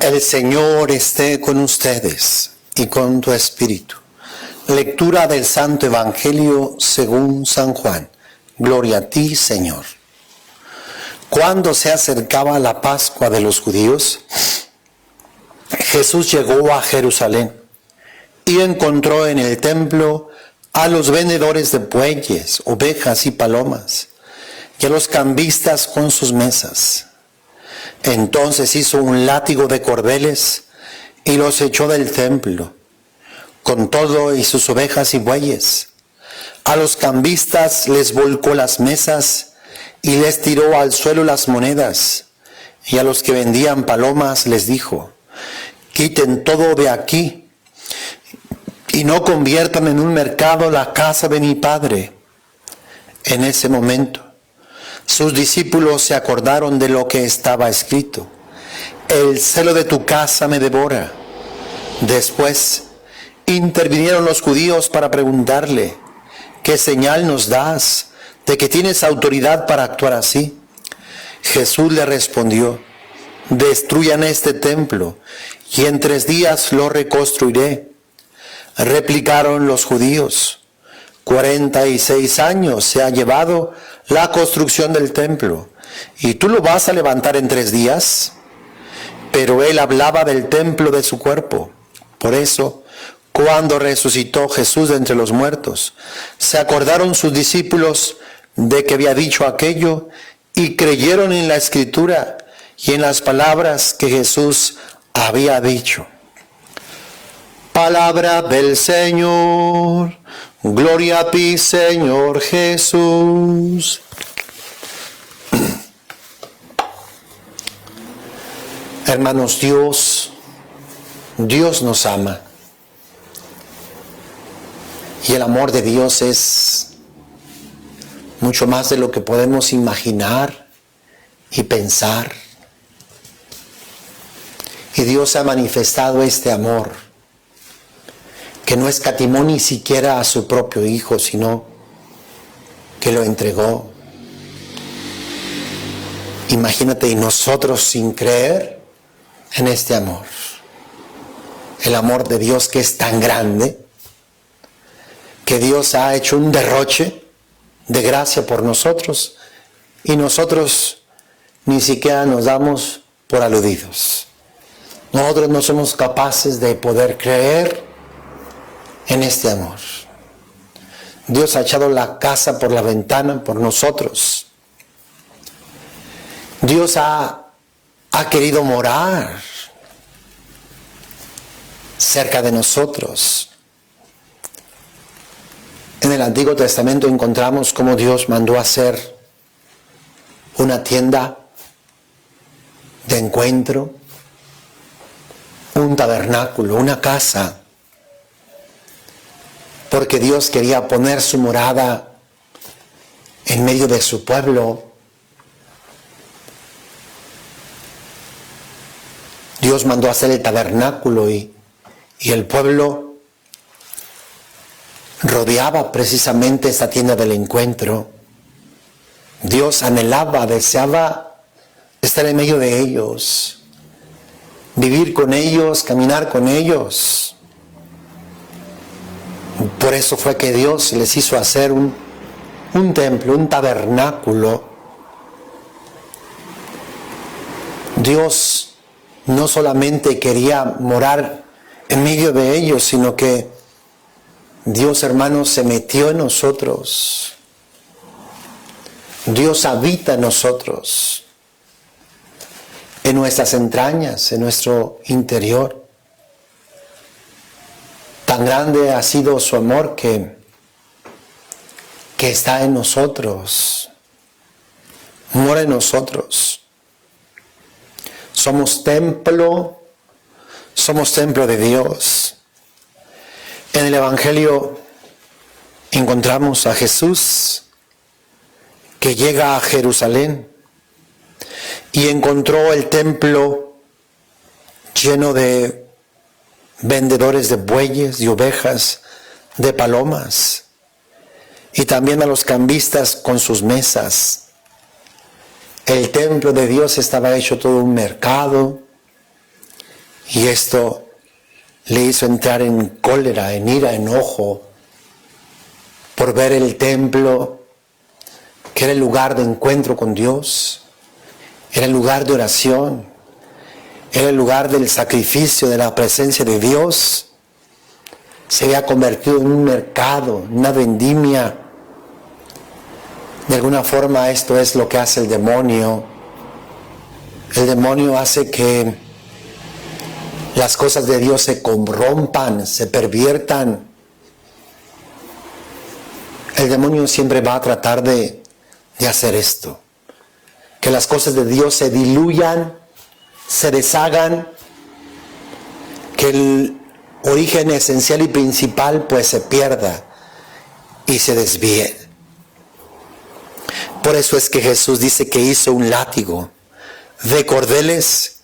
El Señor esté con ustedes y con tu espíritu. Lectura del Santo Evangelio según San Juan. Gloria a ti, Señor. Cuando se acercaba la Pascua de los judíos, Jesús llegó a Jerusalén y encontró en el templo a los vendedores de bueyes, ovejas y palomas, y a los cambistas con sus mesas. Entonces hizo un látigo de cordeles y los echó del templo, con todo y sus ovejas y bueyes. A los cambistas les volcó las mesas y les tiró al suelo las monedas. Y a los que vendían palomas les dijo: quiten todo de aquí y no conviertan en un mercado la casa de mi Padre. En ese momento sus discípulos se acordaron de lo que estaba escrito: el celo de tu casa me devora. Después intervinieron los judíos para preguntarle: ¿qué señal nos das de que tienes autoridad para actuar así? Jesús le respondió: destruyan este templo y en 3 días lo reconstruiré. Replicaron los judíos: 46 años se ha llevado la construcción del templo, ¿y tú lo vas a levantar en 3 días? Pero él hablaba del templo de su cuerpo. Por eso, cuando resucitó Jesús de entre los muertos, se acordaron sus discípulos de que había dicho aquello y creyeron en la Escritura y en las palabras que Jesús había dicho. Palabra del Señor. Gloria a ti, Señor Jesús. Hermanos, Dios nos ama. Y el amor de Dios es mucho más de lo que podemos imaginar y pensar. Y Dios ha manifestado este amor, que no escatimó ni siquiera a su propio Hijo, sino que lo entregó. Imagínate, y nosotros sin creer en este amor. El amor de Dios, que es tan grande, que Dios ha hecho un derroche de gracia por nosotros, y nosotros ni siquiera nos damos por aludidos. Nosotros no somos capaces de poder creer en este amor. Dios ha echado la casa por la ventana por nosotros. Dios ha querido morar cerca de nosotros. En el Antiguo Testamento encontramos cómo Dios mandó hacer una tienda de encuentro, un tabernáculo, una casa, porque Dios quería poner su morada en medio de su pueblo. Dios mandó hacer el tabernáculo y el pueblo rodeaba precisamente esta tienda del encuentro. Dios anhelaba, deseaba estar en medio de ellos, vivir con ellos, caminar con ellos. Por eso fue que Dios les hizo hacer un templo, un tabernáculo. Dios no solamente quería morar en medio de ellos, sino que Dios, hermanos, se metió en nosotros. Dios habita en nosotros, en nuestras entrañas, en nuestro interior. Tan grande ha sido su amor que está en nosotros, mora en nosotros. Somos templo de Dios. En el Evangelio encontramos a Jesús que llega a Jerusalén y encontró el templo lleno de vendedores de bueyes, de ovejas, de palomas, y también a los cambistas con sus mesas. El templo de Dios estaba hecho todo un mercado, Y esto le hizo entrar en cólera, en ira, enojo, por ver el templo, que era el lugar de encuentro con Dios, era el lugar de oración, era el lugar del sacrificio, de la presencia de Dios. Se había convertido en un mercado, una vendimia. De alguna forma esto es lo que hace el demonio. El demonio hace que las cosas de Dios se corrompan, se perviertan. El demonio siempre va a tratar de hacer esto. Que las cosas de Dios se diluyan, se deshagan, que el origen esencial y principal pues se pierda y se desvíe. Por eso es que Jesús dice que hizo un látigo de cordeles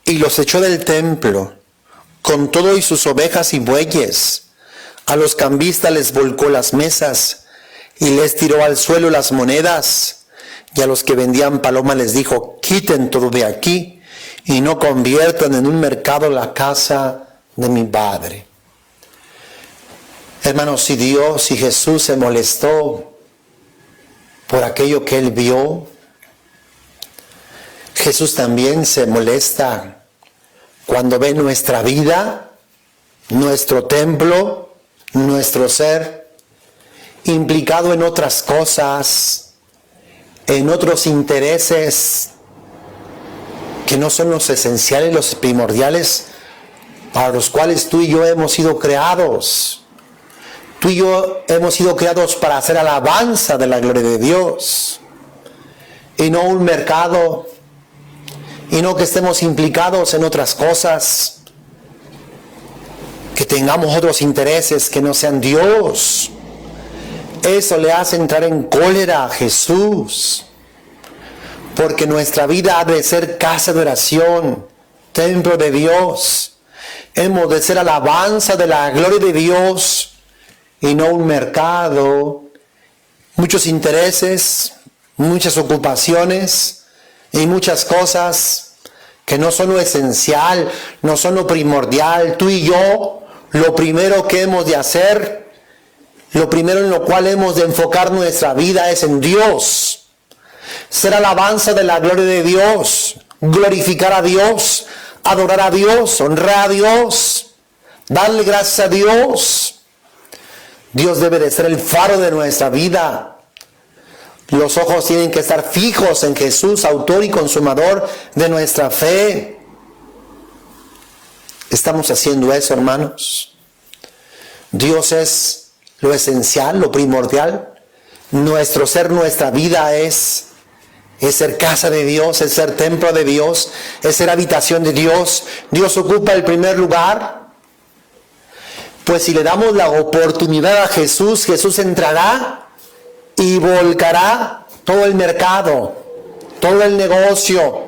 y los echó del templo con todo y sus ovejas y bueyes. A los cambistas les volcó las mesas y les tiró al suelo las monedas. Y a los que vendían palomas les dijo: quiten todo de aquí y no conviertan en un mercado la casa de mi Padre. Hermanos, si Jesús se molestó por aquello que él vio, Jesús también se molesta cuando ve nuestra vida, nuestro templo, nuestro ser implicado en otras cosas, en otros intereses que no son los esenciales, los primordiales para los cuales tú y yo hemos sido creados. Tú y yo hemos sido creados para hacer alabanza de la gloria de Dios y no un mercado, y no que estemos implicados en otras cosas, que tengamos otros intereses que no sean Dios. Eso le hace entrar en cólera a Jesús, porque nuestra vida ha de ser casa de oración, templo de Dios. Hemos de ser alabanza de la gloria de Dios y no un mercado, muchos intereses, muchas ocupaciones y muchas cosas que no son lo esencial, no son lo primordial. Tú y yo, lo primero que hemos de hacer, lo primero en lo cual hemos de enfocar nuestra vida es en Dios. Ser alabanza de la gloria de Dios, glorificar a Dios, adorar a Dios, honrar a Dios, darle gracias a Dios. Dios debe de ser el faro de nuestra vida. Los ojos tienen que estar fijos en Jesús, autor y consumador de nuestra fe. ¿Estamos haciendo eso, hermanos? Dios es lo esencial, lo primordial. Nuestro ser, nuestra vida es ser casa de Dios, es ser templo de Dios, es ser habitación de Dios. Dios ocupa el primer lugar. Pues si le damos la oportunidad a Jesús, Jesús entrará y volcará todo el mercado, todo el negocio,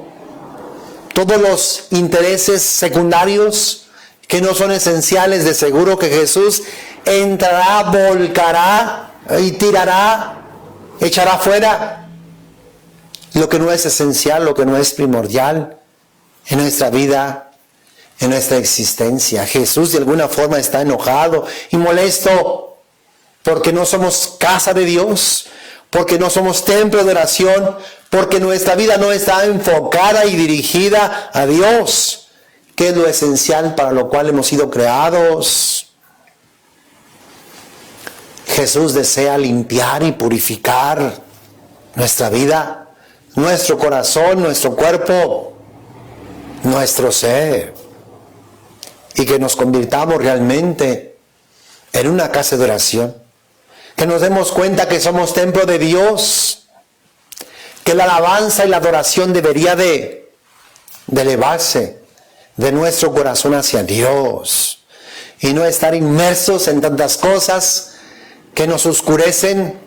todos los intereses secundarios que no son esenciales. De seguro que Jesús entrará, volcará y tirará, echará fuera lo que no es esencial, lo que no es primordial en nuestra vida, en nuestra existencia. Jesús de alguna forma está enojado y molesto porque no somos casa de Dios, porque no somos templo de oración, porque nuestra vida no está enfocada y dirigida a Dios, que es lo esencial para lo cual hemos sido creados. Jesús desea limpiar y purificar nuestra vida, nuestro corazón, nuestro cuerpo, nuestro ser, y que nos convirtamos realmente en una casa de oración, que nos demos cuenta que somos templo de Dios, que la alabanza y la adoración debería de elevarse de nuestro corazón hacia Dios y no estar inmersos en tantas cosas que nos oscurecen,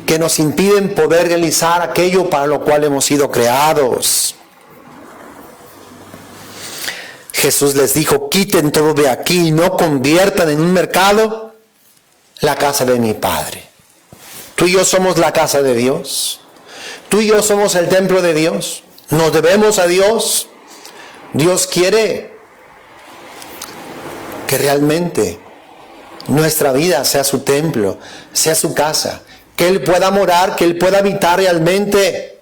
que nos impiden poder realizar aquello para lo cual hemos sido creados. Jesús les dijo: quiten todo de aquí y no conviertan en un mercado la casa de mi Padre. Tú y yo somos la casa de Dios. Tú y yo somos el templo de Dios. Nos debemos a Dios. Dios quiere que realmente nuestra vida sea su templo, sea su casa, que Él pueda morar, que Él pueda habitar realmente.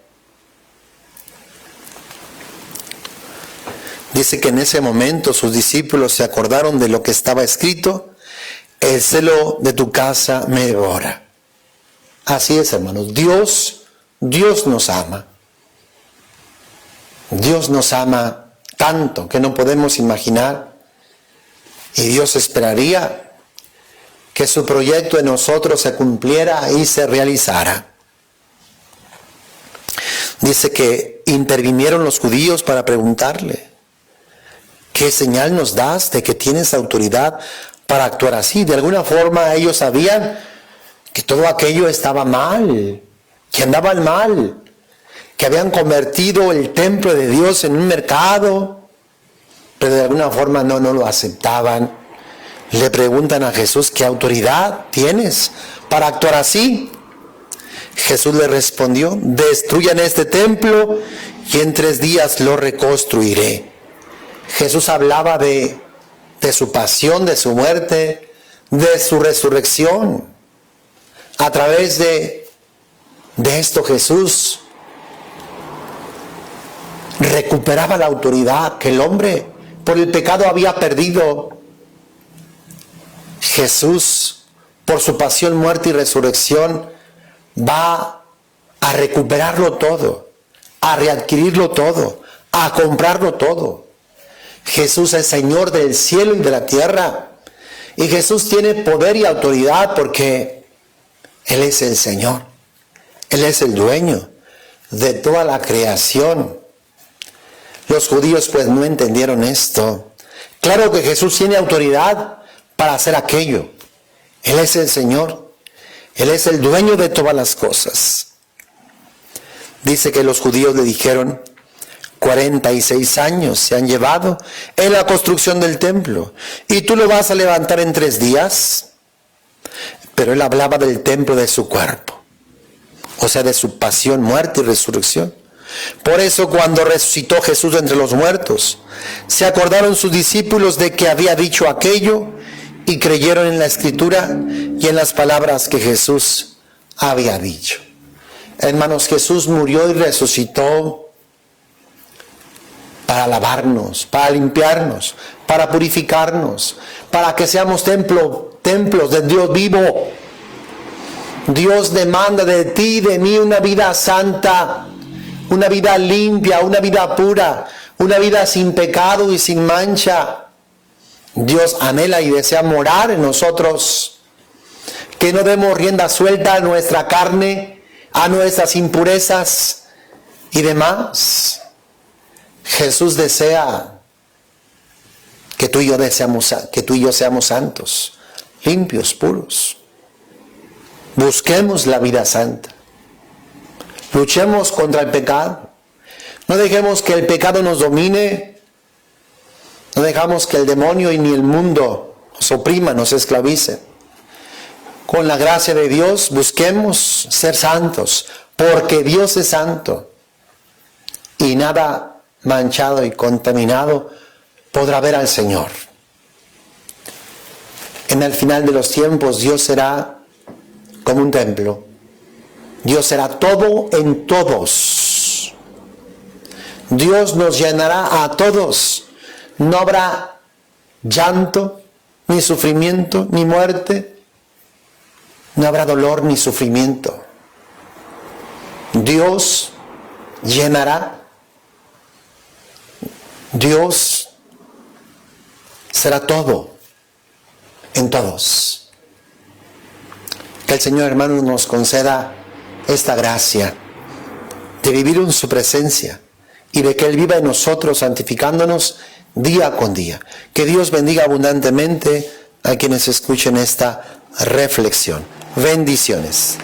Dice que en ese momento sus discípulos se acordaron de lo que estaba escrito: el celo de tu casa me devora. Así es, hermanos, Dios nos ama. Dios nos ama tanto que no podemos imaginar. Y Dios esperaría que su proyecto en nosotros se cumpliera y se realizara. Dice que intervinieron los judíos para preguntarle: ¿qué señal nos das de que tienes autoridad para actuar así? De alguna forma ellos sabían que todo aquello estaba mal, que andaban mal, que habían convertido el templo de Dios en un mercado, pero de alguna forma no lo aceptaban. Le preguntan a Jesús: ¿qué autoridad tienes para actuar así? Jesús le respondió: destruyan este templo y en 3 días lo reconstruiré. Jesús hablaba de su pasión, de su muerte, de su resurrección. A través de esto Jesús recuperaba la autoridad que el hombre por el pecado había perdido. Jesús, por su pasión, muerte y resurrección, va a recuperarlo todo, a readquirirlo todo, a comprarlo todo. Jesús es Señor del cielo y de la tierra. Y Jesús tiene poder y autoridad porque Él es el Señor. Él es el dueño de toda la creación. Los judíos pues no entendieron esto. Claro que Jesús tiene autoridad para hacer aquello. Él es el Señor. Él es el dueño de todas las cosas. Dice que los judíos le dijeron: 46 años se han llevado en la construcción del templo, ¿y tú lo vas a levantar en 3 días? Pero él hablaba del templo de su cuerpo, o sea, de su pasión, muerte y resurrección. Por eso cuando resucitó Jesús de entre los muertos, se acordaron sus discípulos de que había dicho aquello y creyeron en la Escritura y en las palabras que Jesús había dicho. Hermanos, Jesús murió y resucitó para lavarnos, para limpiarnos, para purificarnos, para que seamos templos de Dios vivo. Dios demanda de ti y de mí una vida santa, una vida limpia, una vida pura, una vida sin pecado y sin mancha. Dios anhela y desea morar en nosotros, que no demos rienda suelta a nuestra carne, a nuestras impurezas y demás. Jesús desea que tú y yo seamos santos, limpios, puros. Busquemos la vida santa. Luchemos contra el pecado. No dejemos que el pecado nos domine. No dejamos que el demonio y ni el mundo nos oprima, nos esclavice. Con la gracia de Dios busquemos ser santos, porque Dios es santo. Y nada manchado y contaminado podrá ver al Señor. En el final de los tiempos Dios será como un templo. Dios será todo en todos. Dios nos llenará a todos. No habrá llanto, ni sufrimiento, ni muerte. No habrá dolor ni sufrimiento. Dios llenará. Dios será todo en todos. Que el Señor, hermanos, nos conceda esta gracia de vivir en su presencia y de que Él viva en nosotros, santificándonos día con día. Que Dios bendiga abundantemente a quienes escuchen esta reflexión. Bendiciones.